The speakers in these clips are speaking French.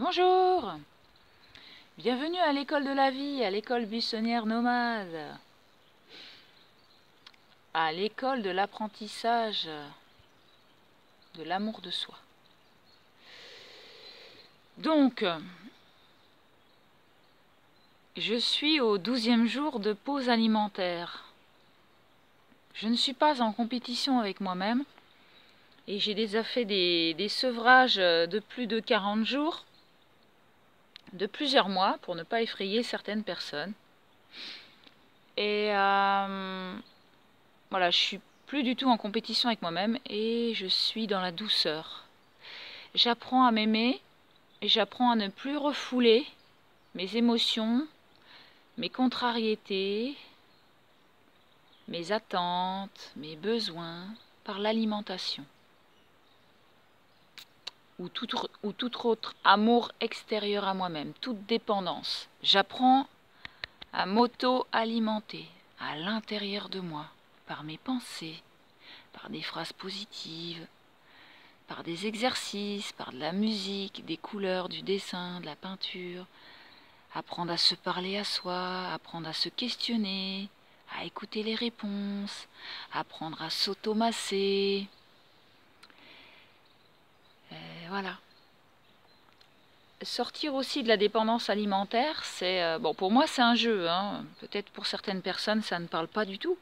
Bonjour, bienvenue à l'école de la vie, à l'école buissonnière nomade, à l'école de l'apprentissage de l'amour de soi. Donc, je suis au 12e jour de pause alimentaire. Je ne suis pas en compétition avec moi-même et j'ai déjà fait des sevrages de plus de 40 jours, de plusieurs mois, pour ne pas effrayer certaines personnes. Et voilà, je suis plus du tout en compétition avec moi-même et je suis dans la douceur. J'apprends à m'aimer et j'apprends à ne plus refouler mes émotions, mes contrariétés, mes attentes, mes besoins par l'alimentation ou tout autre amour extérieur à moi-même, toute dépendance. J'apprends à m'auto-alimenter à l'intérieur de moi par mes pensées, par des phrases positives, par des exercices, par de la musique, des couleurs, du dessin, de la peinture. Apprendre à se parler à soi, apprendre à se questionner, à écouter les réponses, apprendre à s'automasser. Voilà. Sortir aussi de la dépendance alimentaire, c'est... bon, pour moi, c'est un jeu, hein. Peut-être pour certaines personnes, ça ne parle pas du tout.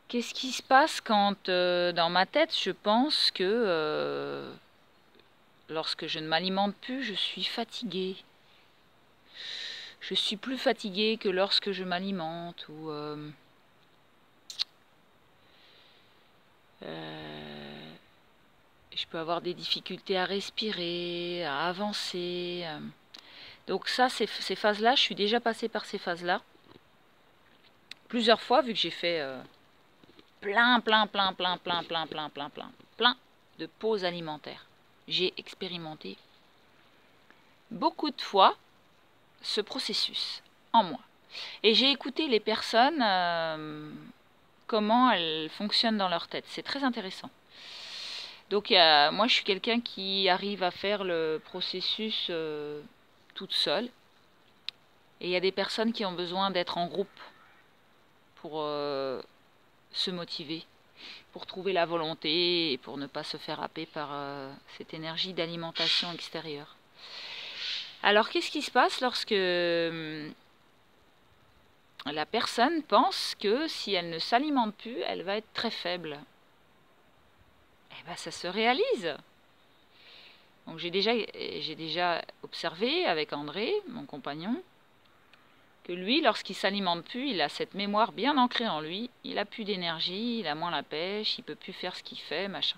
Qu'est-ce qui se passe quand, dans ma tête, je pense que lorsque je ne m'alimente plus, je suis fatiguée. Je suis plus fatiguée que lorsque je m'alimente ou je peux avoir des difficultés à respirer, à avancer. Donc ça, ces phases-là, je suis déjà passée par ces phases-là plusieurs fois, vu que j'ai fait plein de pauses alimentaires. J'ai expérimenté beaucoup de fois ce processus en moi. Et j'ai écouté les personnes, comment elles fonctionnent dans leur tête. C'est très intéressant. Donc moi je suis quelqu'un qui arrive à faire le processus toute seule. Et il y a des personnes qui ont besoin d'être en groupe pour se motiver, pour trouver la volonté et pour ne pas se faire happer par cette énergie d'alimentation extérieure. Alors qu'est-ce qui se passe lorsque la personne pense que si elle ne s'alimente plus, elle va être très faible? Eh bien, ça se réalise. Donc j'ai déjà observé avec André, mon compagnon, que lui, lorsqu'il s'alimente plus, il a cette mémoire bien ancrée en lui, il a plus d'énergie, il a moins la pêche, il peut plus faire ce qu'il fait, machin.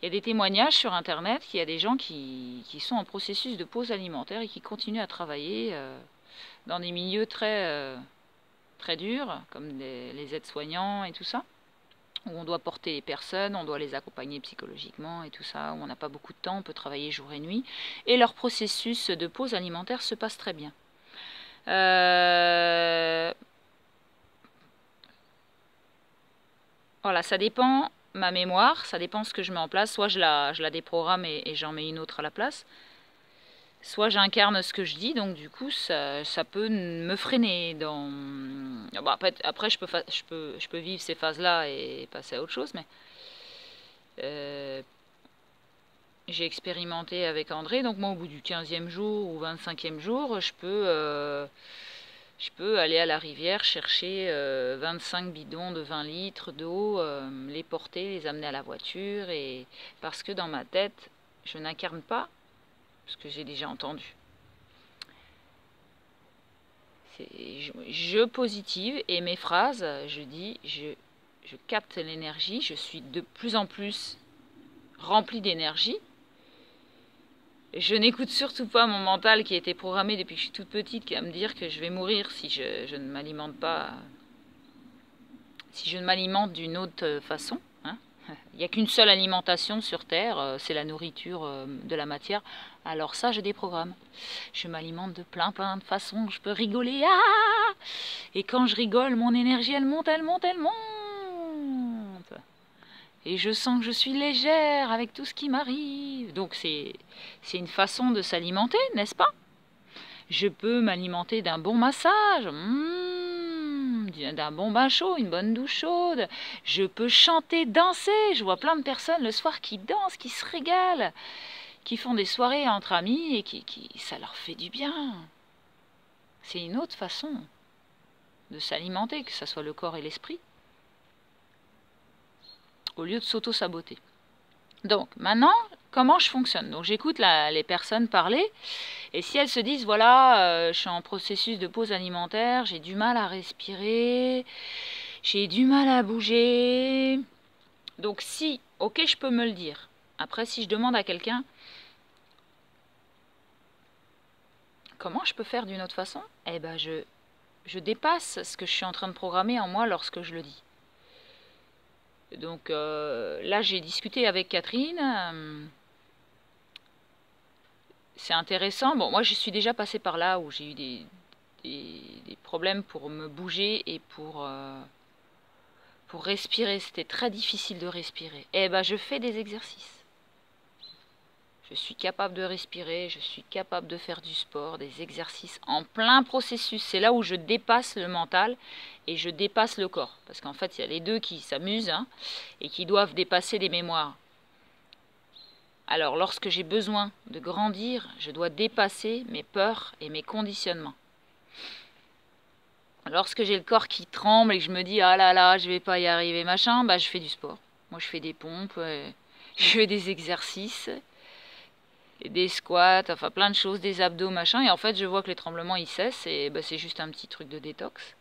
Il y a des témoignages sur internet qu'il y a des gens qui sont en processus de pause alimentaire et qui continuent à travailler dans des milieux très durs, comme les aides-soignants et tout ça, où on doit porter les personnes, on doit les accompagner psychologiquement et tout ça, où on n'a pas beaucoup de temps, on peut travailler jour et nuit, et leur processus de pause alimentaire se passe très bien. Voilà, ça dépend ma mémoire, ça dépend ce que je mets en place, soit je la déprogramme et j'en mets une autre à la place, soit j'incarne ce que je dis, donc du coup ça peut me freiner dans... Bon, après je peux vivre ces phases-là et passer à autre chose, mais j'ai expérimenté avec André, donc moi au bout du 15e jour ou 25e jour, je peux aller à la rivière chercher 25 bidons de 20 litres d'eau, les porter, les amener à la voiture, et parce que dans ma tête, je n'incarne pas ce que j'ai déjà entendu. Je positive et mes phrases, je dis, je capte l'énergie, je suis de plus en plus remplie d'énergie. Je n'écoute surtout pas mon mental qui a été programmé depuis que je suis toute petite, qui va me dire que je vais mourir si je ne m'alimente pas, si je ne m'alimente d'une autre façon. Hein. Il n'y a qu'une seule alimentation sur Terre, c'est la nourriture de la matière. Alors ça, je déprogramme. Je m'alimente de plein de façons. Je peux rigoler. Ah, et quand je rigole, mon énergie, elle monte, elle monte, elle monte. et je sens que je suis légère avec tout ce qui m'arrive. Donc c'est une façon de s'alimenter, n'est-ce pas? Je peux m'alimenter d'un bon massage, d'un bon bain chaud, une bonne douche chaude. Je peux chanter, danser. Je vois plein de personnes le soir qui dansent, qui se régalent, qui font des soirées entre amis et ça leur fait du bien. C'est une autre façon de s'alimenter, que ce soit le corps et l'esprit, au lieu de s'auto-saboter. Donc, maintenant, comment je fonctionne? Donc, j'écoute les personnes parler, et si elles se disent, voilà, je suis en processus de pause alimentaire, j'ai du mal à respirer, j'ai du mal à bouger. Donc, si, ok, je peux me le dire. Après, si je demande à quelqu'un, comment je peux faire d'une autre façon? Eh ben, je dépasse ce que je suis en train de programmer en moi lorsque je le dis. Donc là, j'ai discuté avec Catherine. C'est intéressant. Bon, moi, je suis déjà passée par là où j'ai eu des problèmes pour me bouger et pour respirer. C'était très difficile de respirer. Eh ben, je fais des exercices. Je suis capable de respirer, je suis capable de faire du sport, des exercices en plein processus. C'est là où je dépasse le mental et je dépasse le corps. Parce qu'en fait, il y a les deux qui s'amusent et qui doivent dépasser des mémoires. Alors, lorsque j'ai besoin de grandir, je dois dépasser mes peurs et mes conditionnements. Lorsque j'ai le corps qui tremble et que je me dis « Ah là là, je vais pas y arriver, machin », bah, je fais du sport. Moi, je fais des pompes, je fais des exercices, des squats, enfin plein de choses, des abdos, machin. Et en fait, je vois que les tremblements, ils cessent et bah, c'est juste un petit truc de détox.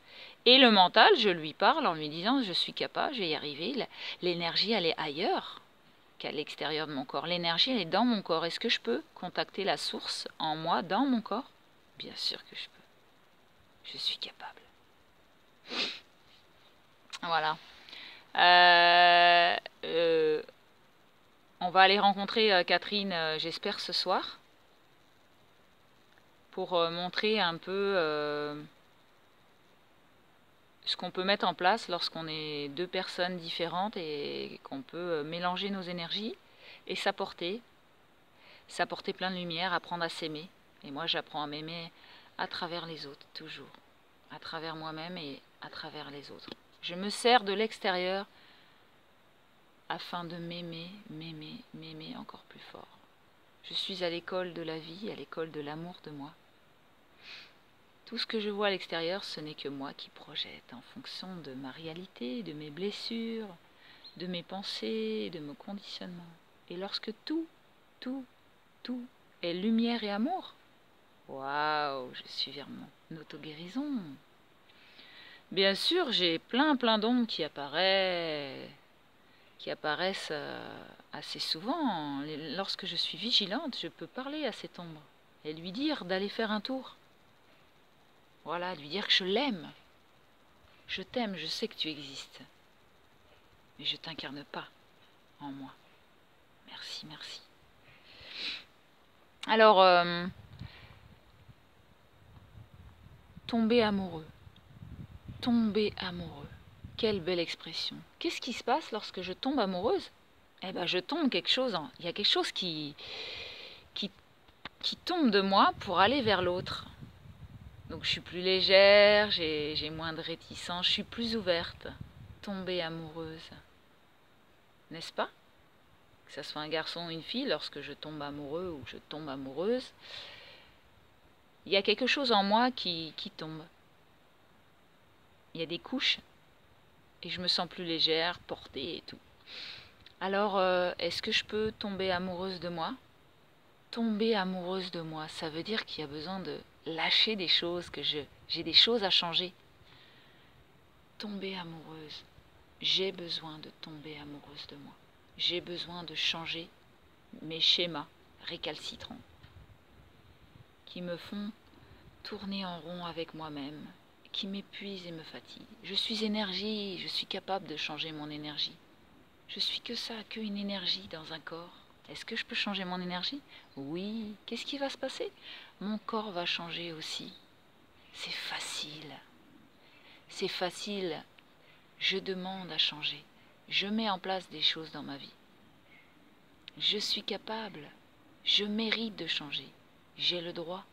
Et le mental, je lui parle en lui disant « Je suis capable, je vais y arriver. » L'énergie, elle est ailleurs qu'à l'extérieur de mon corps. L'énergie, elle est dans mon corps. Est-ce que je peux contacter la source en moi, dans mon corps? Bien sûr que je peux. Je suis capable. Voilà. On va aller rencontrer Catherine, j'espère, ce soir, pour montrer un peu ce qu'on peut mettre en place lorsqu'on est deux personnes différentes et qu'on peut mélanger nos énergies et s'apporter plein de lumière, apprendre à s'aimer. Et moi, j'apprends à m'aimer à travers les autres, toujours. À travers moi-même et à travers les autres. Je me sers de l'extérieur afin de m'aimer, m'aimer encore plus fort. Je suis à l'école de la vie, à l'école de l'amour de moi. Tout ce que je vois à l'extérieur, ce n'est que moi qui projette en fonction de ma réalité, de mes blessures, de mes pensées, de mes conditionnements. Et lorsque tout est lumière et amour, waouh, je suis vers mon auto-guérison. Bien sûr, j'ai plein d'ombres qui apparaissent assez souvent. Lorsque je suis vigilante, je peux parler à cette ombre et lui dire d'aller faire un tour. Voilà, lui dire que je l'aime. Je t'aime, je sais que tu existes. Mais je ne t'incarne pas en moi. Merci, merci. Alors, tomber amoureux. Tomber amoureux. Quelle belle expression. Qu'est-ce qui se passe lorsque je tombe amoureuse? Eh bien, je tombe quelque chose. Il y a quelque chose qui tombe de moi pour aller vers l'autre. Donc je suis plus légère, j'ai moins de réticence, je suis plus ouverte. Tomber amoureuse. N'est-ce pas? Que ce soit un garçon ou une fille, lorsque je tombe amoureux ou je tombe amoureuse, il y a quelque chose en moi qui tombe. Il y a des couches et je me sens plus légère, portée et tout. Alors, est-ce que je peux tomber amoureuse de moi? Tomber amoureuse de moi, ça veut dire qu'il y a besoin de lâcher des choses, que j'ai des choses à changer. Tomber amoureuse. J'ai besoin de tomber amoureuse de moi. J'ai besoin de changer mes schémas récalcitrants qui me font tourner en rond avec moi-même, qui m'épuisent et me fatiguent. Je suis énergie, je suis capable de changer mon énergie. Je suis que ça, qu'une énergie dans un corps. Est-ce que je peux changer mon énergie? Oui. Qu'est-ce qui va se passer? Mon corps va changer aussi. C'est facile. C'est facile. Je demande à changer. Je mets en place des choses dans ma vie. Je suis capable. Je mérite de changer. J'ai le droit.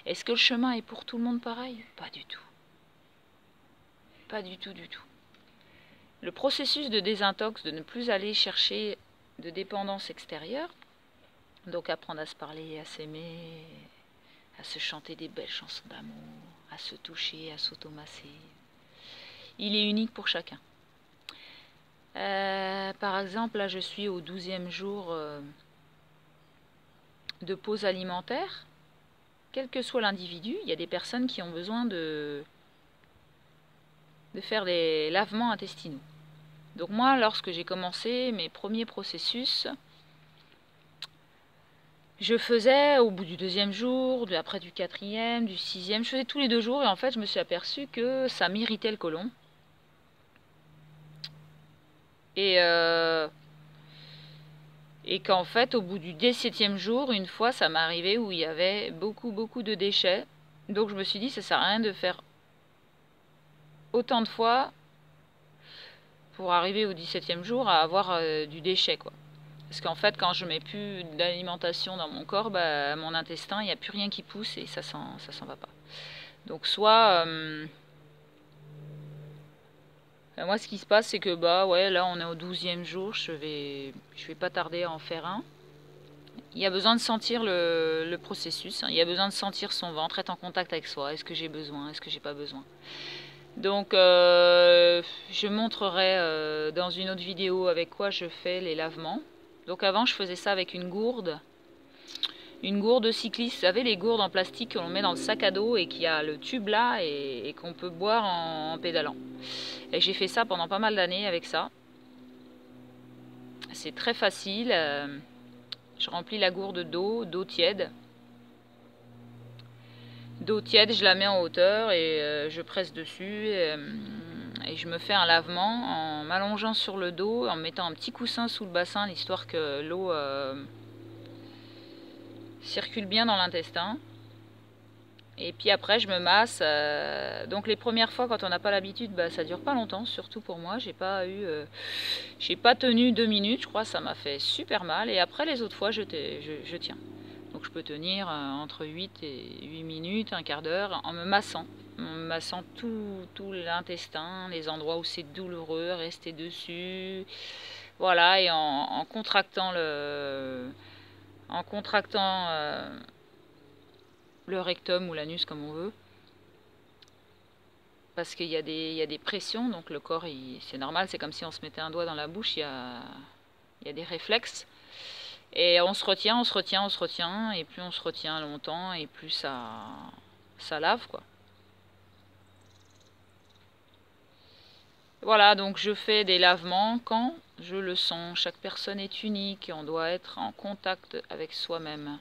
Est-ce que le chemin est pour tout le monde pareil? Pas du tout. Pas du tout, du tout. Le processus de désintox, de ne plus aller chercher de dépendance extérieure, donc apprendre à se parler, à s'aimer, à se chanter des belles chansons d'amour, à se toucher, à s'automasser, il est unique pour chacun. Par exemple, là je suis au 12e jour de pause alimentaire. Quel que soit l'individu, il y a des personnes qui ont besoin de faire des lavements intestinaux. Donc moi, lorsque j'ai commencé mes premiers processus, je faisais au bout du 2e jour, après du 4e, du 6e, je faisais tous les 2 jours et en fait je me suis aperçue que ça m'irritait le côlon. Et qu'en fait au bout du 17e jour, une fois ça m'est arrivé où il y avait beaucoup de déchets. Donc je me suis dit ça sert à rien de faire autant de fois pour arriver au 17e jour à avoir du déchet quoi. Parce qu'en fait quand je mets plus d'alimentation dans mon corps, bah, mon intestin il n'y a plus rien qui pousse et ça s'en va pas. Donc soit moi ce qui se passe c'est que bah ouais là on est au 12e jour, je vais pas tarder à en faire un. Il y a besoin de sentir le processus, hein. Il y a besoin de sentir son ventre, être en contact avec soi. Est-ce que j'ai besoin? Est-ce que j'ai pas besoin? Donc je montrerai dans une autre vidéo avec quoi je fais les lavements. Donc avant je faisais ça avec une gourde cycliste. Vous savez les gourdes en plastique que l'on met dans le sac à dos et qui a le tube là et qu'on peut boire en pédalant. Et j'ai fait ça pendant pas mal d'années avec ça. C'est très facile. Je remplis la gourde d'eau tiède. D'eau tiède, je la mets en hauteur et je presse dessus et je me fais un lavement en m'allongeant sur le dos, en mettant un petit coussin sous le bassin, histoire que l'eau circule bien dans l'intestin. Et puis après, je me masse. Donc les premières fois, quand on n'a pas l'habitude, bah, ça dure pas longtemps, surtout pour moi. J'ai pas tenu 2 minutes, je crois, ça m'a fait super mal. Et après, les autres fois, je tiens. Donc je peux tenir entre 8 et 8 minutes, un quart d'heure, en me massant tout l'intestin, les endroits où c'est douloureux, rester dessus. Voilà, et en contractant le rectum ou l'anus comme on veut. Parce qu'il y a des pressions, donc le corps, c'est normal, c'est comme si on se mettait un doigt dans la bouche, il y a des réflexes. Et on se retient, et plus on se retient longtemps, et plus ça lave, quoi. Voilà, donc je fais des lavements quand je le sens. Chaque personne est unique et on doit être en contact avec soi-même.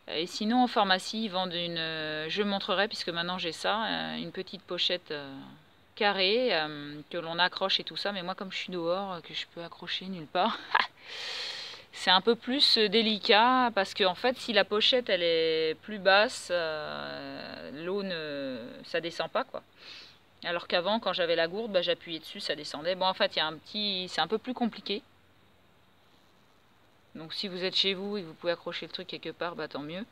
Et sinon, en pharmacie, ils vendent je montrerai, puisque maintenant j'ai ça, une petite pochette carrée que l'on accroche et tout ça. Mais moi, comme je suis dehors, que je peux accrocher nulle part, c'est un peu plus délicat parce que en fait, si la pochette elle est plus basse, l'eau ça descend pas quoi. Alors qu'avant, quand j'avais la gourde, bah, j'appuyais dessus, ça descendait. Bon, en fait, c'est un peu plus compliqué. Donc si vous êtes chez vous et vous pouvez accrocher le truc quelque part, bah tant mieux.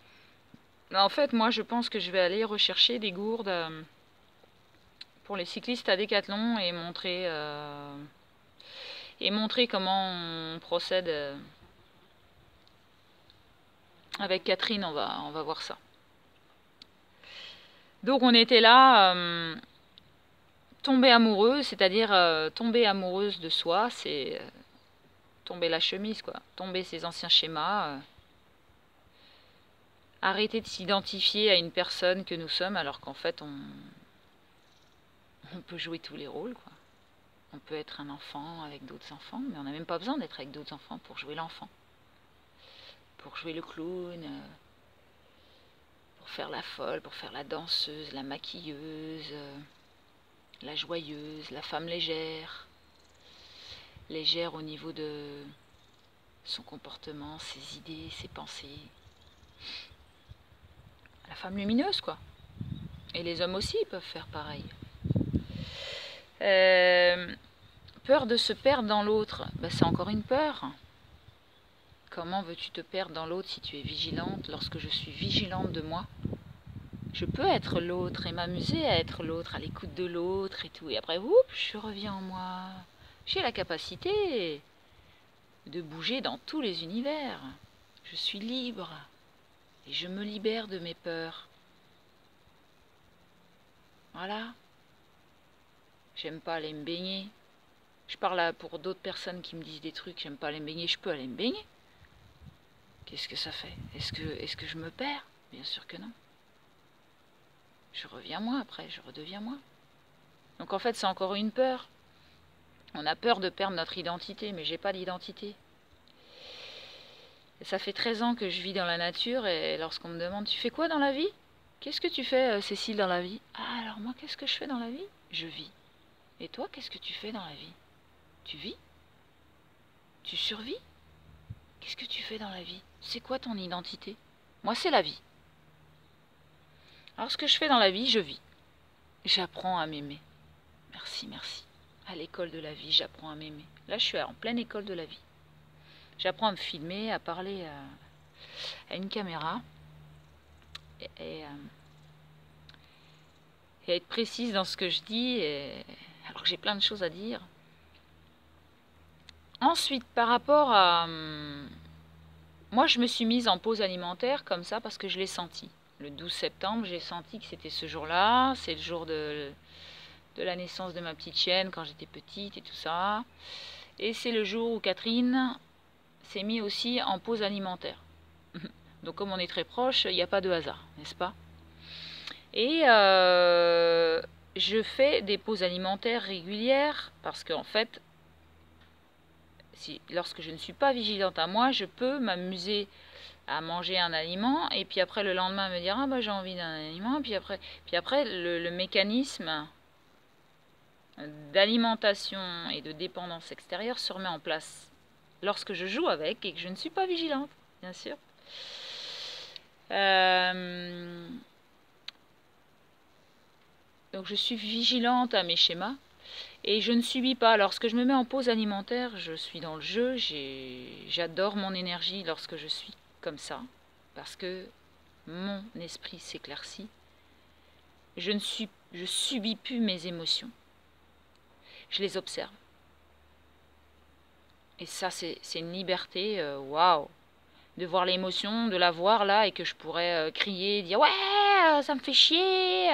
En fait, moi je pense que je vais aller rechercher des gourdes pour les cyclistes à Décathlon et montrer comment on procède. Avec Catherine, on va voir ça. Donc on était là, tomber amoureuse, c'est-à-dire tomber amoureuse de soi, c'est tomber la chemise, quoi. Tomber ses anciens schémas. Arrêter de s'identifier à une personne que nous sommes, alors qu'en fait, on peut jouer tous les rôles, quoi. On peut être un enfant avec d'autres enfants, mais on n'a même pas besoin d'être avec d'autres enfants pour jouer l'enfant. Pour jouer le clown, pour faire la folle, pour faire la danseuse, la maquilleuse, la joyeuse, la femme légère. Légère au niveau de son comportement, ses idées, ses pensées. La femme lumineuse, quoi. Et les hommes aussi peuvent faire pareil. Peur de se perdre dans l'autre, ben, c'est encore une peur. Comment veux-tu te perdre dans l'autre si tu es vigilante? Lorsque je suis vigilante de moi, je peux être l'autre et m'amuser à être l'autre, à l'écoute de l'autre et tout. Et après, oups, je reviens en moi. J'ai la capacité de bouger dans tous les univers. Je suis libre et je me libère de mes peurs. Voilà. J'aime pas aller me baigner. Je parle pour d'autres personnes qui me disent des trucs, j'aime pas aller me baigner, je peux aller me baigner. Qu'est-ce que ça fait? Est-ce que je me perds? Bien sûr que non. Je reviens moi après, je redeviens moi. Donc en fait, c'est encore une peur. On a peur de perdre notre identité, mais j'ai pas d'identité. Ça fait 13 ans que je vis dans la nature et lorsqu'on me demande « Tu fais quoi dans la vie? Qu'est-ce que tu fais, Cécile, dans la vie ?»« Ah, alors moi, qu'est-ce que je fais dans la vie? Je vis. Et toi, qu'est-ce que tu fais dans la vie? Tu vis? Tu survis? Qu'est-ce que tu fais dans la vie? C'est quoi ton identité? Moi, c'est la vie. Alors, ce que je fais dans la vie, je vis. J'apprends à m'aimer. Merci, merci. À l'école de la vie, j'apprends à m'aimer. Là, je suis en pleine école de la vie. J'apprends à me filmer, à parler à une caméra et être précise dans ce que je dis, alors que j'ai plein de choses à dire. Ensuite, par rapport à... moi, je me suis mise en pause alimentaire comme ça parce que je l'ai senti. Le 12 septembre, j'ai senti que c'était ce jour-là. C'est le jour de la naissance de ma petite chienne quand j'étais petite et tout ça. Et c'est le jour où Catherine s'est mise aussi en pause alimentaire. Donc comme on est très proche, il n'y a pas de hasard, n'est-ce pas? Et je fais des pauses alimentaires régulières parce qu'en fait, lorsque je ne suis pas vigilante à moi, je peux m'amuser à manger un aliment et puis après le lendemain me dire « Ah bah j'ai envie d'un aliment » puis après le mécanisme d'alimentation et de dépendance extérieure se remet en place lorsque je joue avec et que je ne suis pas vigilante, bien sûr. Donc je suis vigilante à mes schémas et je ne subis pas. Lorsque je me mets en pause alimentaire, je suis dans le jeu, j'adore mon énergie lorsque je suis comme ça, parce que mon esprit s'éclaircit. Je subis plus mes émotions. Je les observe. Et ça, c'est une liberté, waouh! De voir l'émotion, de la voir là, et que je pourrais crier, dire « Ouais, ça me fait chier !»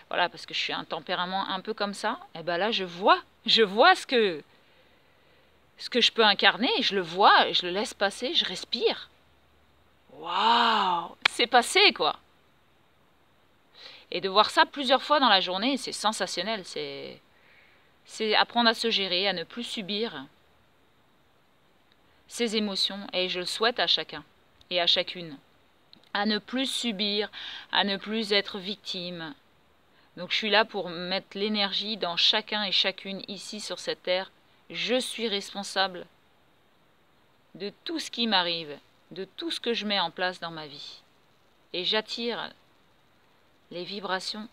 Voilà, parce que je suis un tempérament un peu comme ça. Et ben là, je vois ce que je peux incarner, et je le vois, et je le laisse passer, je respire. Waouh! C'est passé, quoi! Et de voir ça plusieurs fois dans la journée, c'est sensationnel. C'est apprendre à se gérer, à ne plus subir ses émotions, et je le souhaite à chacun et à chacune. À ne plus subir, à ne plus être victime. Donc je suis là pour mettre l'énergie dans chacun et chacune ici sur cette terre. Je suis responsable de tout ce qui m'arrive, de tout ce que je mets en place dans ma vie. Et j'attire les vibrations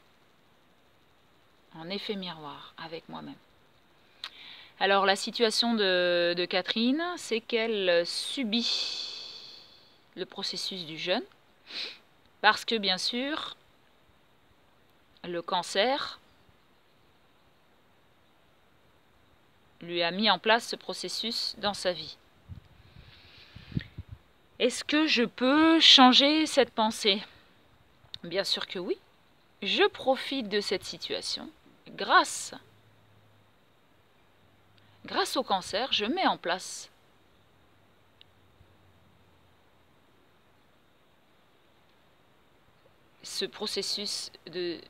en effet miroir avec moi-même. Alors la situation de Catherine, c'est qu'elle subit le processus du jeûne, parce que bien sûr, le cancer lui a mis en place ce processus dans sa vie. Est-ce que je peux changer cette pensée? Bien sûr que oui. Je profite de cette situation grâce au cancer, je mets en place ce processus de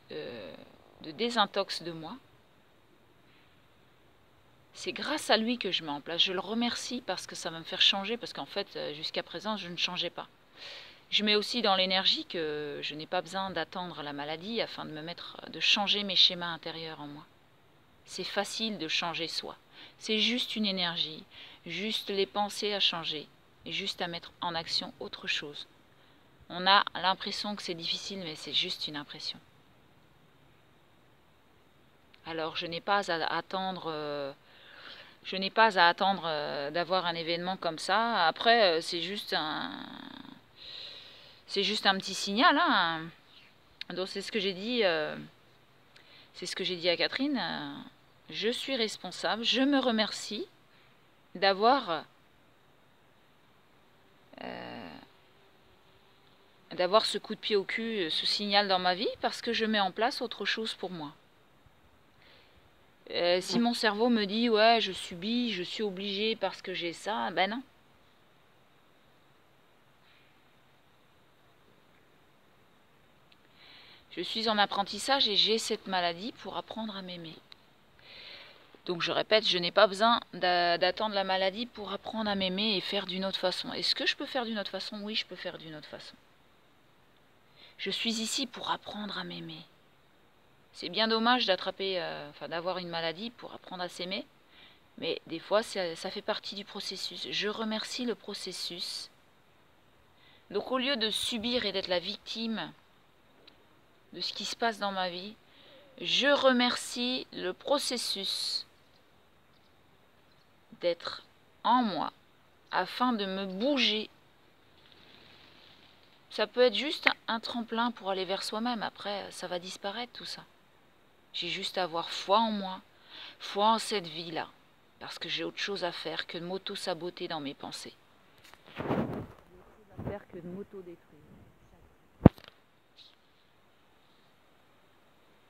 désintox de moi. C'est grâce à lui que je mets en place. Je le remercie parce que ça va me faire changer, parce qu'en fait, jusqu'à présent, je ne changeais pas. Je mets aussi dans l'énergie que je n'ai pas besoin d'attendre la maladie afin de changer mes schémas intérieurs en moi. C'est facile de changer soi. C'est juste une énergie, juste les pensées à changer, et juste à mettre en action autre chose. On a l'impression que c'est difficile, mais c'est juste une impression. Alors je n'ai pas à attendre, d'avoir un événement comme ça. Après, c'est juste un petit signal, hein. Donc c'est ce que j'ai dit, à Catherine. Je suis responsable, je me remercie d'avoir ce coup de pied au cul, ce signal dans ma vie, parce que je mets en place autre chose pour moi. Si mon cerveau me dit ouais, je subis, je suis obligée parce que j'ai ça, ben non. Je suis en apprentissage et j'ai cette maladie pour apprendre à m'aimer. Donc je répète, je n'ai pas besoin d'attendre la maladie pour apprendre à m'aimer et faire d'une autre façon. Est-ce que je peux faire d'une autre façon? Oui, je peux faire d'une autre façon. Je suis ici pour apprendre à m'aimer. C'est bien dommage d'avoir une maladie pour apprendre à s'aimer, mais des fois ça fait partie du processus. Je remercie le processus. Donc au lieu de subir et d'être la victime de ce qui se passe dans ma vie, je remercie le processus d'être en moi afin de me bouger. Ça peut être juste un tremplin pour aller vers soi-même. Après, ça va disparaître tout ça. J'ai juste à avoir foi en moi, foi en cette vie-là, parce que j'ai autre chose à faire que de m'auto-saboter dans mes pensées. J'ai autre chose à faire que de m'auto-détruire.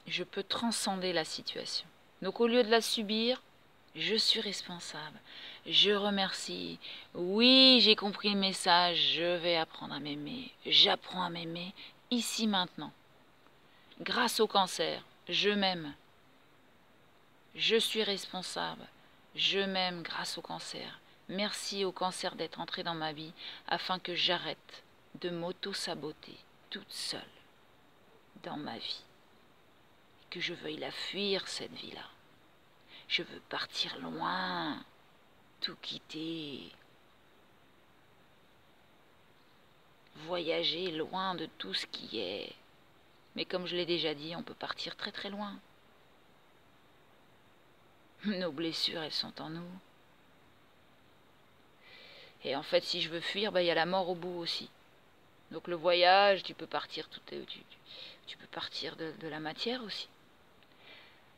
Je peux transcender la situation. Donc au lieu de la subir, je suis responsable. Je remercie. Oui, j'ai compris le message. Je vais apprendre à m'aimer. J'apprends à m'aimer ici maintenant. Grâce au cancer, je m'aime. Je suis responsable. Je m'aime grâce au cancer. Merci au cancer d'être entré dans ma vie afin que j'arrête de m'auto-saboter toute seule dans ma vie. Que je veuille la fuir, cette vie-là. Je veux partir loin, tout quitter, voyager loin de tout ce qui est. Mais comme je l'ai déjà dit, on peut partir très très loin. Nos blessures, elles sont en nous. Et en fait, si je veux fuir, il y a la mort au bout aussi. Donc le voyage, tu peux partir, tu peux partir de la matière aussi.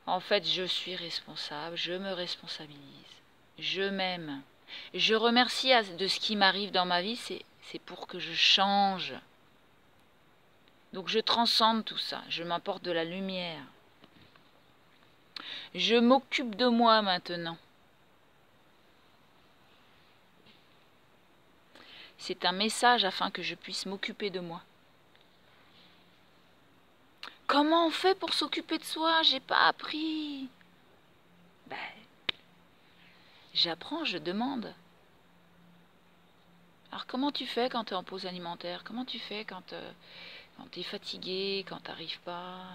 En fait, je suis responsable, je me responsabilise, je m'aime. Je remercie de ce qui m'arrive dans ma vie, c'est pour que je change. Donc je transcende tout ça, je m'apporte de la lumière. Je m'occupe de moi maintenant. C'est un message afin que je puisse m'occuper de moi. Comment on fait pour s'occuper de soi? J'ai pas appris. J'apprends, je demande. Alors comment tu fais quand tu es en pause alimentaire? Comment tu fais quand tu es fatigué, quand tu n'arrives pas?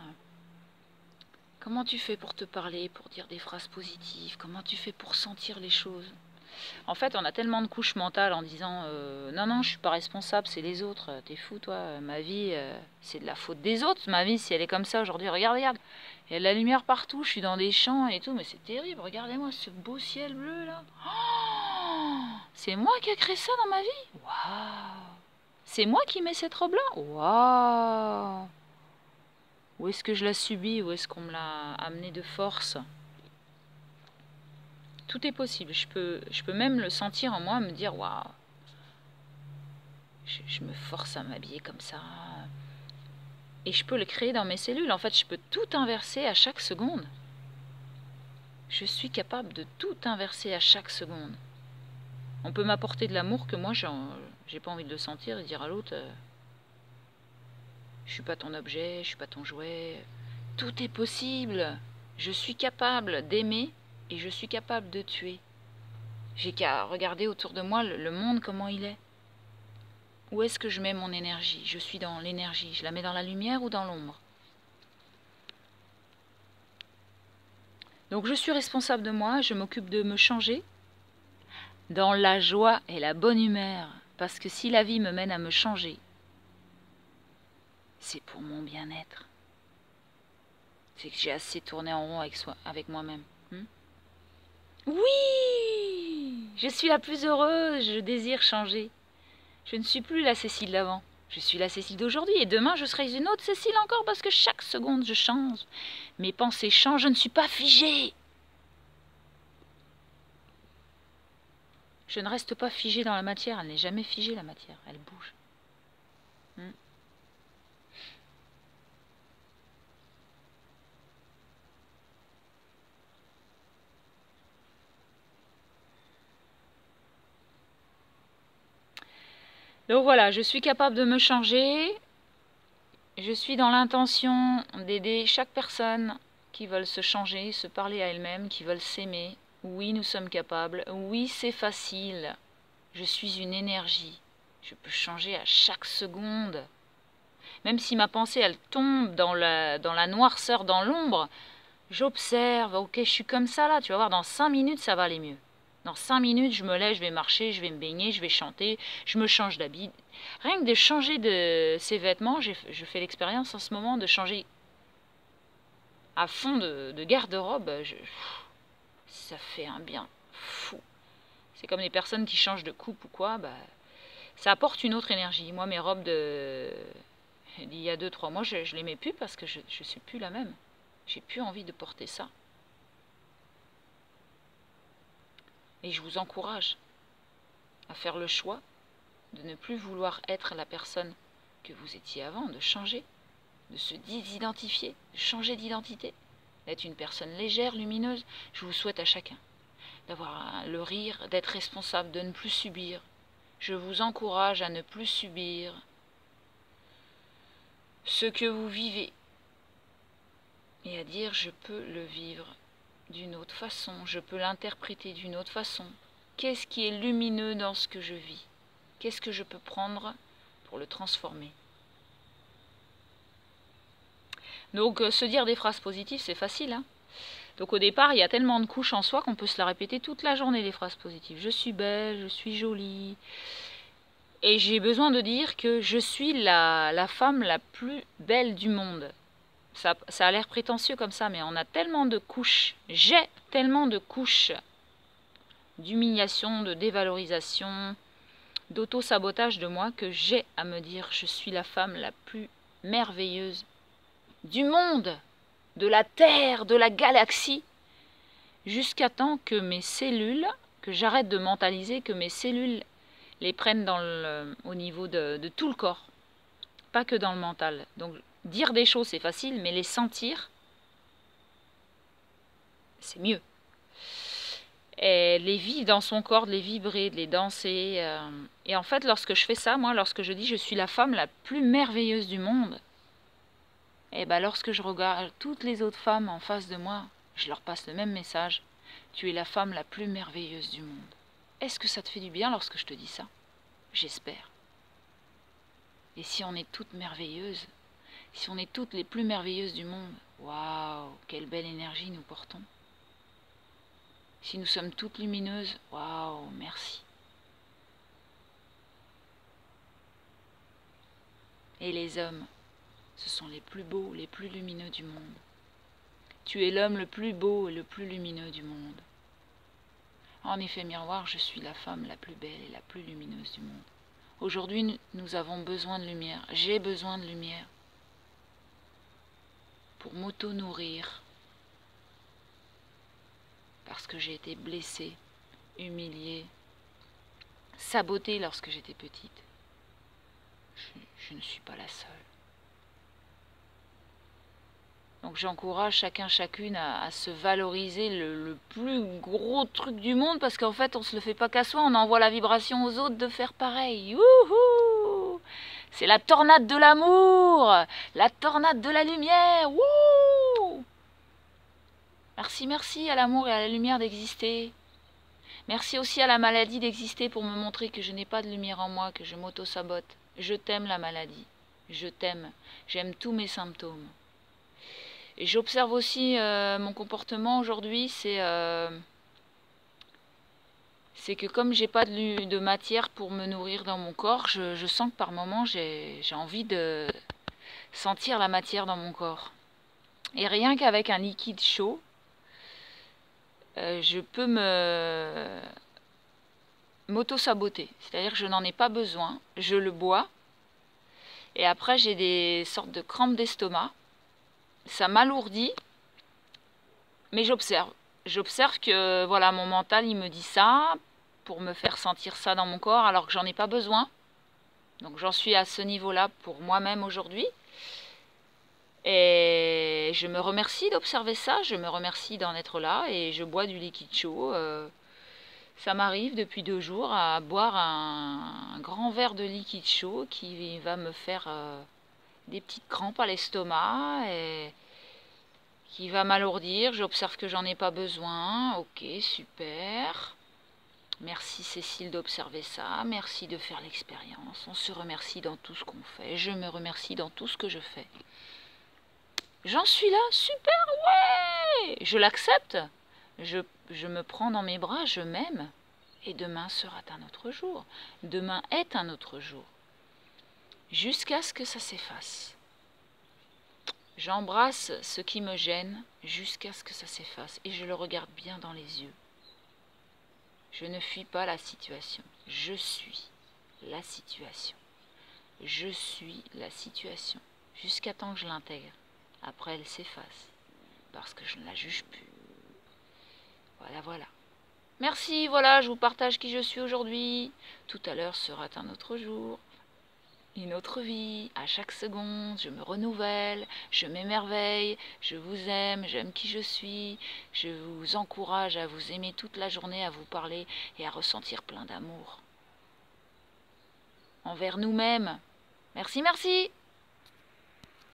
Comment tu fais pour te parler, pour dire des phrases positives? Comment tu fais pour sentir les choses? En fait, on a tellement de couches mentales en disant non, non, je suis pas responsable, c'est les autres. T'es fou, toi. Ma vie, c'est de la faute des autres. Ma vie, si elle est comme ça aujourd'hui, regarde, regarde. Il y a de la lumière partout, je suis dans des champs et tout, mais c'est terrible. Regardez-moi ce beau ciel bleu là. Oh, c'est moi qui ai créé ça dans ma vie. Waouh. C'est moi qui mets cette robe là. Waouh. Où est-ce que je la subis? Où est-ce qu'on me l'a amené de force? Tout est possible. Je peux même le sentir en moi, me dire waouh. Je me force à m'habiller comme ça. Et je peux le créer dans mes cellules. En fait, je peux tout inverser à chaque seconde. Je suis capable de tout inverser à chaque seconde. On peut m'apporter de l'amour que moi, j'ai pas envie de le sentir et dire à l'autre je suis pas ton objet, je suis pas ton jouet. Tout est possible. Je suis capable d'aimer et je suis capable de tuer. J'ai qu'à regarder autour de moi le monde, comment il est. Où est-ce que je mets mon énergie? Je suis dans l'énergie. Je la mets dans la lumière ou dans l'ombre? Donc je suis responsable de moi, je m'occupe de me changer dans la joie et la bonne humeur. Parce que si la vie me mène à me changer, c'est pour mon bien-être. C'est que j'ai assez tourné en rond avec moi-même. Oui, je suis la plus heureuse, je désire changer. Je ne suis plus la Cécile d'avant. Je suis la Cécile d'aujourd'hui et demain je serai une autre Cécile encore parce que chaque seconde je change. Mes pensées changent, je ne suis pas figée. Je ne reste pas figée dans la matière, elle n'est jamais figée la matière, elle bouge. Donc voilà, je suis capable de me changer. Je suis dans l'intention d'aider chaque personne qui veulent se changer, se parler à elle-même, qui veulent s'aimer. Oui, nous sommes capables. Oui, c'est facile. Je suis une énergie. Je peux changer à chaque seconde. Même si ma pensée, elle tombe dans la noirceur, dans l'ombre, j'observe. Ok, je suis comme ça là. Tu vas voir, dans 5 minutes, ça va aller mieux. Dans 5 minutes, je me lève, je vais marcher, je vais me baigner, je vais chanter, je me change d'habit. Rien que de changer de ses vêtements, je fais l'expérience en ce moment de changer à fond de garde-robe. Ça fait un bien fou. C'est comme les personnes qui changent de coupe ou quoi, ça apporte une autre énergie. Moi, mes robes d'il y a 2-3 mois, je les mets plus parce que je suis plus la même. J'ai plus envie de porter ça. Et je vous encourage à faire le choix de ne plus vouloir être la personne que vous étiez avant, de changer, de se désidentifier, de changer d'identité, d'être une personne légère, lumineuse. Je vous souhaite à chacun d'avoir le rire, d'être responsable, de ne plus subir. Je vous encourage à ne plus subir ce que vous vivez et à dire je peux le vivre d'une autre façon, je peux l'interpréter d'une autre façon. Qu'est-ce qui est lumineux dans ce que je vis? Qu'est-ce que je peux prendre pour le transformer? Donc, se dire des phrases positives, c'est facile. Hein. Donc, au départ, il y a tellement de couches en soi qu'on peut se la répéter toute la journée, les phrases positives. Je suis belle, je suis jolie. Et j'ai besoin de dire que je suis la femme la plus belle du monde. Ça a l'air prétentieux comme ça, mais on a tellement de couches. J'ai tellement de couches d'humiliation, de dévalorisation, d'auto-sabotage de moi que j'ai à me dire je suis la femme la plus merveilleuse du monde, de la Terre, de la galaxie, jusqu'à temps que mes cellules, que j'arrête de mentaliser, que mes cellules les prennent au niveau de tout le corps, pas que dans le mental. Donc dire des choses c'est facile, mais les sentir, c'est mieux. Et les vivre dans son corps, de les vibrer, de les danser. Et en fait, lorsque je fais ça, moi, lorsque je dis je suis la femme la plus merveilleuse du monde, et lorsque je regarde toutes les autres femmes en face de moi, je leur passe le même message. Tu es la femme la plus merveilleuse du monde. Est-ce que ça te fait du bien lorsque je te dis ça? J'espère. Et si on est toutes merveilleuses, si on est toutes les plus merveilleuses du monde, waouh, quelle belle énergie nous portons. Si nous sommes toutes lumineuses, waouh, merci. Et les hommes, ce sont les plus beaux, les plus lumineux du monde. Tu es l'homme le plus beau et le plus lumineux du monde. En effet miroir, je suis la femme la plus belle et la plus lumineuse du monde. Aujourd'hui, nous avons besoin de lumière. J'ai besoin de lumière pour m'auto-nourrir. Parce que j'ai été blessée, humiliée, sabotée lorsque j'étais petite. Je ne suis pas la seule. Donc j'encourage chacun, chacune à se valoriser le plus gros truc du monde parce qu'en fait on ne se le fait pas qu'à soi, on envoie la vibration aux autres de faire pareil. Youhou! C'est la tornade de l'amour, la tornade de la lumière. Wouh! Merci, merci à l'amour et à la lumière d'exister. Merci aussi à la maladie d'exister pour me montrer que je n'ai pas de lumière en moi, que je m'auto-sabote. Je t'aime la maladie, je t'aime, j'aime tous mes symptômes. Et j'observe aussi mon comportement aujourd'hui, c'est que comme j'ai pas de matière pour me nourrir dans mon corps, je sens que par moments j'ai envie de sentir la matière dans mon corps. Et rien qu'avec un liquide chaud, je peux m'auto-saboter. C'est-à-dire que je n'en ai pas besoin, je le bois. Et après, j'ai des sortes de crampes d'estomac. Ça m'alourdit, mais j'observe. J'observe que voilà, mon mental, il me dit ça pour me faire sentir ça dans mon corps alors que j'en ai pas besoin. Donc j'en suis à ce niveau-là pour moi-même aujourd'hui. Et je me remercie d'observer ça, je me remercie d'en être là et je bois du liquide chaud. Ça m'arrive depuis 2 jours à boire un grand verre de liquide chaud qui va me faire des petites crampes à l'estomac et qui va m'alourdir. J'observe que j'en ai pas besoin. Ok, super. Merci Cécile d'observer ça. Merci de faire l'expérience. On se remercie dans tout ce qu'on fait. Je me remercie dans tout ce que je fais. J'en suis là, super, ouais. Je l'accepte. Je me prends dans mes bras, je m'aime. Et demain sera un autre jour. Demain est un autre jour. Jusqu'à ce que ça s'efface. J'embrasse ce qui me gêne jusqu'à ce que ça s'efface. Et je le regarde bien dans les yeux. Je ne fuis pas la situation. Je suis la situation. Je suis la situation. Jusqu'à temps que je l'intègre. Après, elle s'efface. Parce que je ne la juge plus. Voilà, voilà. Merci, voilà, je vous partage qui je suis aujourd'hui. Tout à l'heure sera un autre jour. Une autre vie, à chaque seconde, je me renouvelle, je m'émerveille, je vous aime, j'aime qui je suis, je vous encourage à vous aimer toute la journée, à vous parler et à ressentir plein d'amour envers nous-mêmes. Merci, merci.